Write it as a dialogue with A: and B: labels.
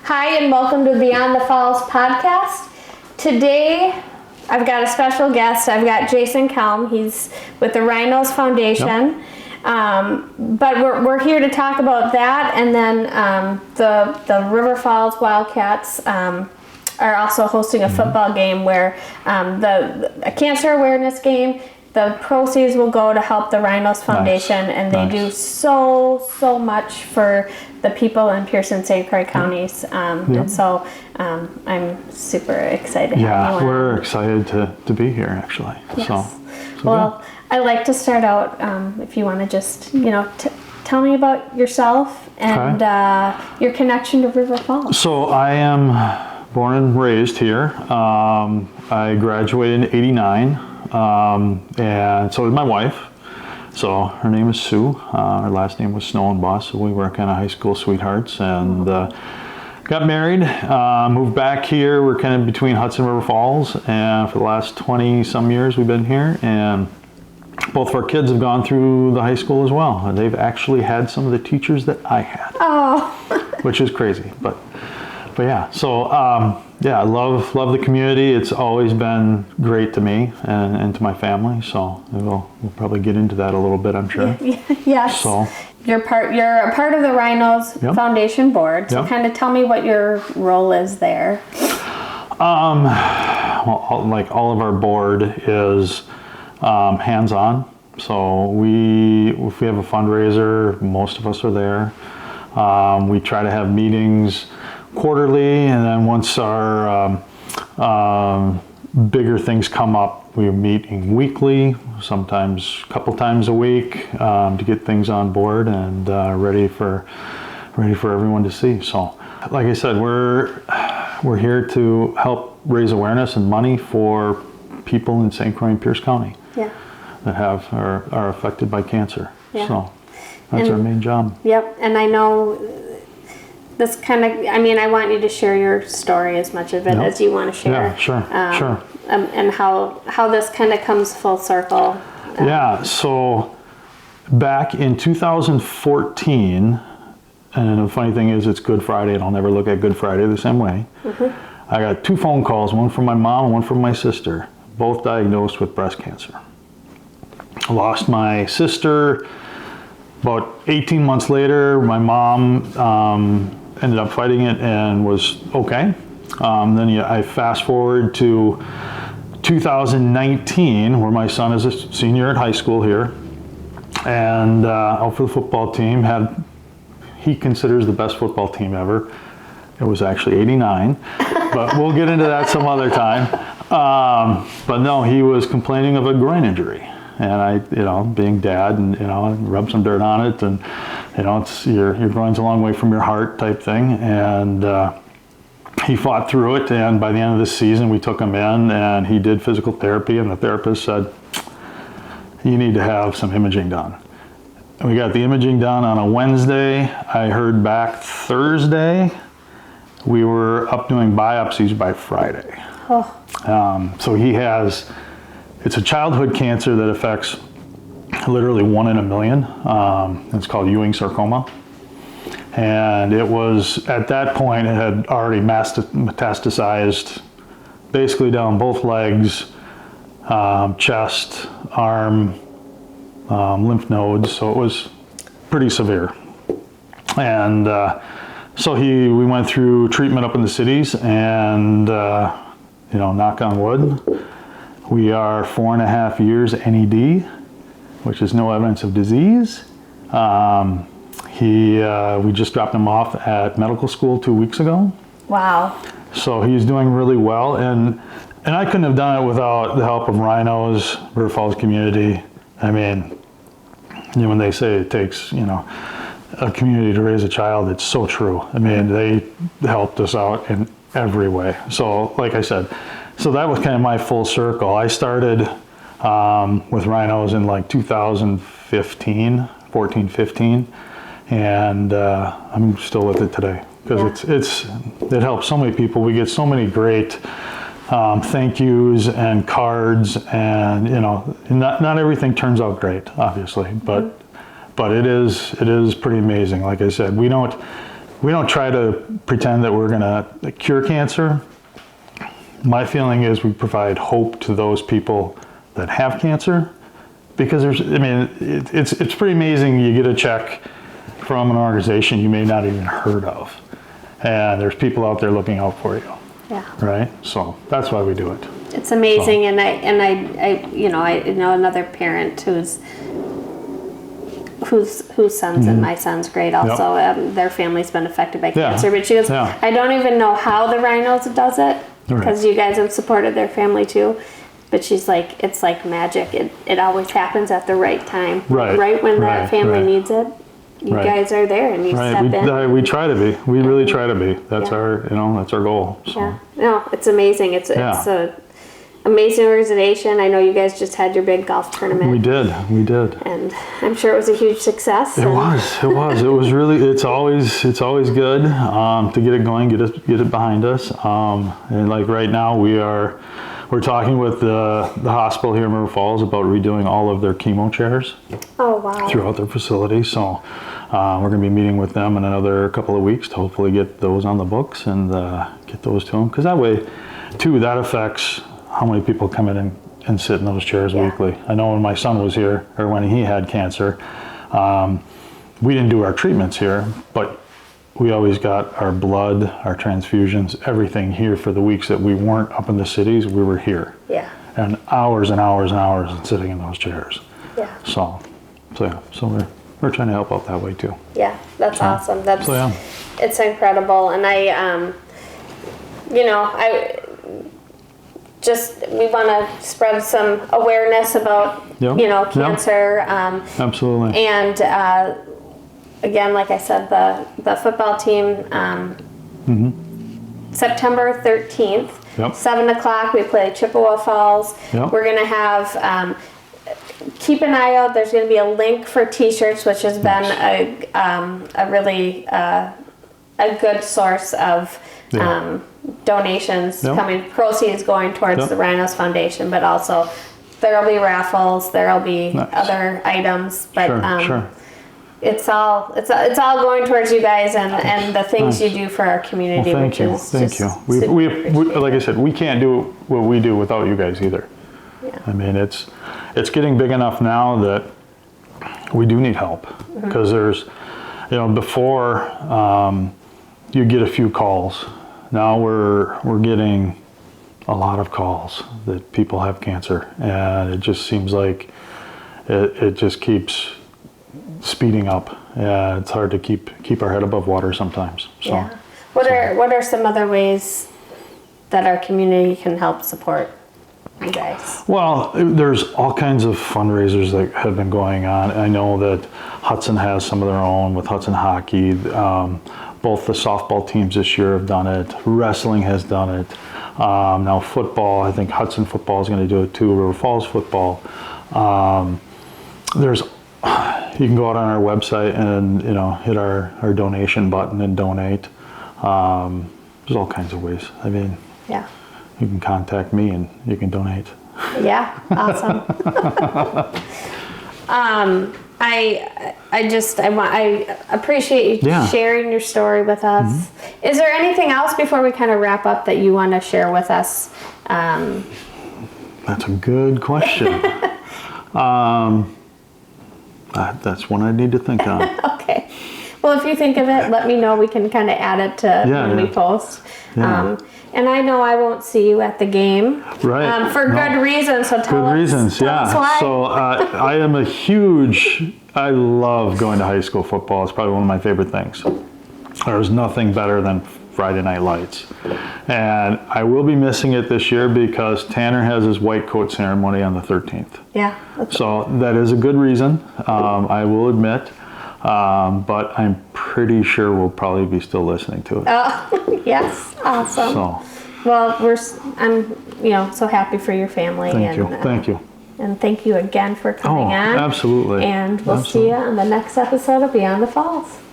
A: Hi, and welcome to Beyond the Falls podcast. Today, I've got a special guest. I've got Jason Kelm. He's with the Rhinos Foundation. Yep. But we're here to talk about that, and then the River Falls Wildcats are also hosting a football game where a cancer awareness game. The proceeds will go to help the Rhinos Foundation, and they do so much for the people in Pierce and St. Croix counties. And so I'm super excited to have you on.
B: We're excited to be here, actually.
A: Yes.
B: So
A: well, I like to start out, if you want to just, tell me about yourself and your connection to River Falls.
B: So I am born and raised here. I graduated in '89. And so did my wife. So her name is Sue. Her last name was Snow and Boss. So we were kind of high school sweethearts, and got married. Moved back here. We're kind of between Hudson and River Falls, and for the last 20 some years we've been here. And both of our kids have gone through the high school as well. And they've actually had some of the teachers that I had, which is crazy. But yeah. So I love the community. It's always been great to me and to my family. So we'll probably get into that a little bit, I'm sure.
A: Yes. So you're a part of the Rhinos Foundation board. So kind of tell me what your role is there.
B: Well, like all of our board is hands-on. So if we have a fundraiser, most of us are there. We try to have meetings quarterly, and then once our bigger things come up, we're meeting weekly, sometimes a couple times a week, to get things on board and ready for everyone to see. So, like I said, we're here to help raise awareness and money for people in St. Croix and Pierce County that are affected by cancer. So that's our main job.
A: Yep, and I know this kind of, I want you to share your story as much of it as you want to share.
B: Yeah, sure.
A: And how this kind of comes full circle.
B: So back in 2014, and the funny thing is it's Good Friday, and I'll never look at Good Friday the same way. Mm-hmm. I got 2 phone calls, one from my mom and one from my sister, both diagnosed with breast cancer. I lost my sister about 18 months later. My mom ended up fighting it and was okay. Then I fast forward to 2019, where my son is a senior at high school here, and out for the football team. He considers the best football team ever. It was actually '89, but we'll get into that some other time. But no, he was complaining of a groin injury. And I, being dad, and rub some dirt on it, and it's your groin's a long way from your heart type thing. And he fought through it. And by the end of the season, we took him in, and he did physical therapy. And the therapist said, "You need to have some imaging done." And we got the imaging done on a Wednesday. I heard back Thursday. We were up doing biopsies by Friday. So he has. It's a childhood cancer that affects literally 1 in a million. It's called Ewing sarcoma. And it was, at that point, it had already metastasized basically down both legs, chest, arm, lymph nodes. So it was pretty severe. And so we went through treatment up in the cities, and, knock on wood, we are 4.5 years NED, which is no evidence of disease. We just dropped him off at medical school 2 weeks ago.
A: Wow.
B: So he's doing really well, and I couldn't have done it without the help of Rhinos, River Falls community. When they say it takes, a community to raise a child, it's so true. They helped us out in every way. So, like I said, so that was kind of my full circle. I started with Rhinos in like 2015, 14-15, and I'm still with it today because it helps so many people. We get so many great thank yous and cards, and not everything turns out great, obviously, but it is pretty amazing. Like I said, we don't we don't try to pretend that we're going to cure cancer. My feeling is we provide hope to those people that have cancer, because it's pretty amazing. You get a check from an organization you may not even heard of, and there's people out there looking out for you.
A: Yeah.
B: Right. So that's why we do it.
A: It's amazing, and I know another parent whose son's in my son's grade also.
B: Yep.
A: Their family's been affected by
B: Yeah.
A: cancer, but she goes,
B: Yeah.
A: I don't even know how the Rhinos does it, because you guys have supported their family too. But she's like, it's like magic. It always happens at the right time.
B: Right.
A: When that family needs it, you guys are there and you step in.
B: We try to be. We really try to be. That's that's our goal. So.
A: Yeah. No, it's amazing. It's a amazing organization. I know you guys just had your big golf tournament.
B: We did.
A: And I'm sure it was a huge success.
B: It was really, it's always good to get it going, get it behind us. And like right now we're talking with the hospital here in River Falls about redoing all of their chemo chairs.
A: Oh, wow.
B: Throughout their facility. So we're going to be meeting with them in another couple of weeks to hopefully get those on the books and get those to them. Because that way, too, that affects how many people come in and sit in those chairs weekly. I know when my son was here, or when he had cancer, we didn't do our treatments here, but we always got our blood, our transfusions, everything here for the weeks that we weren't up in the cities. We were here. Yeah. And hours and hours and hours sitting in those chairs. Yeah. So we're trying to help out that way too.
A: Yeah, that's awesome. It's incredible, and we want to spread some awareness about cancer.
B: Absolutely.
A: And again, like I said, the football team, September 13th, 7:00, we play Chippewa Falls. Yep. We're going to have, keep an eye out, there's going to be a link for t-shirts, which has been a really a good source of donations coming, proceeds going towards the Rhinos Foundation, but also there'll be raffles, there'll be other items, but
B: sure.
A: It's all going towards you guys and the things you do for our community.
B: Well, thank you. We like I said, we can't do what we do without you guys either. Yeah. I mean, it's getting big enough now that we do need help, because there's, before you get a few calls. Now we're getting a lot of calls that people have cancer, and it just seems like it just keeps speeding up. Yeah, it's hard to keep our head above water sometimes. So,
A: yeah. What are some other ways that our community can help support you guys? Well,
B: there's all kinds of fundraisers that have been going on. I know that Hudson has some of their own with Hudson Hockey. Both the softball teams this year have done it. Wrestling has done it. Now football, I think Hudson football is going to do it too. River Falls football. You can go out on our website and hit our donation button and donate. There's all kinds of ways. I mean, you can contact me and you can donate.
A: Yeah, awesome. I appreciate you sharing your story with us. Mm-hmm. Is there anything else before we kind of wrap up that you want to share with us?
B: That's a good question. That's one I need to think on.
A: Okay. Well, if you think of it, let me know. We can kind of add it to when we post. Yeah. And I know I won't see you at the game.
B: Right.
A: For good reasons. So tell us. Good reasons,
B: yeah. So I am I love going to high school football. It's probably one of my favorite things. There's nothing better than Friday Night Lights. And I will be missing it this year because Tanner has his white coat ceremony on the 13th.
A: Yeah.
B: So that is a good reason, I will admit. But I'm pretty sure we'll probably be still listening to it.
A: Oh, yes. Awesome.
B: So.
A: Well, I'm so happy for your family.
B: Thank you.
A: And thank you again for coming on.
B: Absolutely.
A: And we'll see you on the next episode of Beyond the Falls.